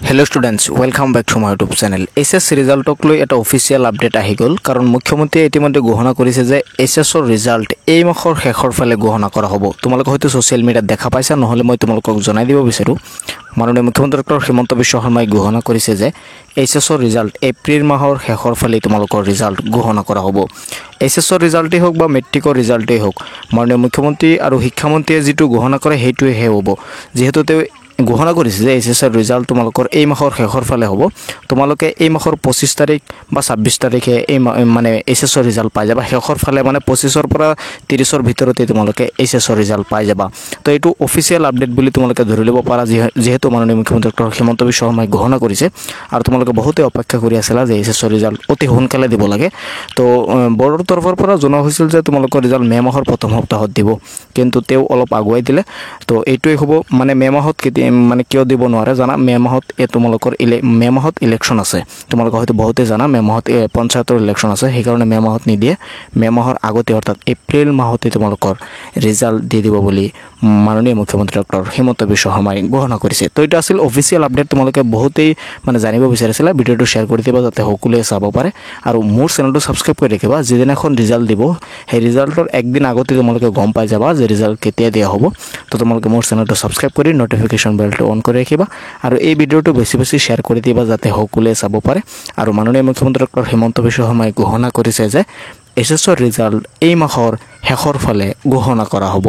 Hello students, welcome back to my YouTube channel. SS ৰিজাল্টক লৈ এটা official update আহি গল কাৰণ মুখ্যমন্ত্ৰী ইতিমধ্যে ঘোষণা কৰিছে যে SS ৰ ৰিজাল্ট এই মাহৰ শেষৰ ফালে ঘোষণা কৰা হ'ব। তোমালোকে হয়তো সোশ্যাল মিডিয়াত দেখা পাইছা, নহলে মই তোমালোকক জনাই দিব বিচাৰো। মাননীয় মুখ্যমন্ত্ৰী ডক্টৰ হিমন্ত বিশ্ব শৰ্মাই ঘোষণা কৰিছে যে SS ৰ ৰিজাল্ট এপ্ৰিল মাহৰ শেষৰ ফালে তোমালোকৰ ৰিজাল্ট ঘোষণা কৰা হ'ব। SS ৰ ৰিজাল্টেই হোক বা মেট্ৰিকৰ ৰিজাল্টেই হোক, মাননীয় মুখ্যমন্ত্ৰী আৰু শিক্ষামন্ত্ৰীয়ে যেটো ঘোষণা কৰে সেইটোৱে হ'ব। যেহেতু তেওঁ ঘোষণা কৰিছে যে SS ৰ ৰিজাল্ট তোমালোকৰ এই মাহৰ শেষৰ ফালে হ'ব। তোমালোকে এই মাহৰ 25 তাৰিখ বা 26 তাৰিখে এই মানে SS ৰ ৰিজাল্ট পাই যাবা। শেষৰ ফালে মানে 25 ৰ পৰা 30 ৰ ভিতৰতে তোমালোকে SS ৰ ৰিজাল্ট পাই যাবা। তো এইটো অফিচিয়েল আপডেট বুলি তোমালোকে ধৰি ল'ব পাৰা, যেহেতু মাননীয় মুখ্যমন্ত্ৰী ডক্টৰ হিমন্ত বিশ্ব শৰ্মাই ঘোষণা কৰিছে আৰু তোমালোকে বহুতে অপেক্ষা কৰি আছিলা যে SS ৰ ৰিজাল্ট অতি সোনকালে দিব লাগে। তো বৰ্ডৰ তৰফৰ পৰা জনোৱা হৈছিল যে তোমালোকৰ ৰিজাল্ট মে মাহৰ প্ৰথম সপ্তাহত দিব, কিন্তু তেওঁ অলপ আগুৱাই দিলে। তো এইটোৱে হ'ব মানে মে মাহত মানে কিয় দিব নোৱাৰে জানা, মে মাহত তোমালোকৰ মে মাহত ইলেকশ্যন আছে। তোমালোকে হয়তো বহুতে জানা মে মাহত পঞ্চায়তৰ ইলেকশ্যন আছে, সেইকাৰণে মে মাহত নিদিয়ে। মে মাহৰ আগতে অৰ্থাৎ এপ্ৰিল মাহতে তোমালোকৰ ৰিজাল্ট দি দিব বুলি মাননীয় মুখ্যমন্ত্ৰী ডক্টৰ হিমন্ত বিশ্ব শৰ্মাই ঘোষণা কৰিছে। তো এইটো আছিল অফিচিয়েল আপডেট। তোমালোকে বহুতেই মানে জানিব বিচাৰিছিলা, ভিডিঅ'টো শ্বেয়াৰ কৰি দিবা যাতে সকলোৱে চাব পাৰে আৰু মোৰ চেনেলটো ছাবস্ক্ৰাইব কৰি ৰাখিবা। যিদিনাখন ৰিজাল্ট দিব সেই ৰিজাল্টৰ একদিন আগতে তোমালোকে গম পাই যাবা যে ৰিজাল্ট কেতিয়া দিয়া হ'ব। তো তোমালোকে মোৰ চেনেলটো ছাবস্ক্ৰাইব কৰি নটিফিকেশ্যন বেলটো অন কৰি ৰাখিবা আৰু এই ভিডিঅ'টো বেছি শ্বেয়াৰ কৰি দিবা যাতে সকলোৱে চাব পাৰে। আৰু মাননীয় মুখ্যমন্ত্ৰী ডক্টৰ হিমন্ত বিশ্ব শৰ্মাই ঘোষণা কৰিছে যে SS ৰ ৰিজাল্ট এই মাহৰ শেষৰ ফালে ঘোষণা কৰা হ'ব।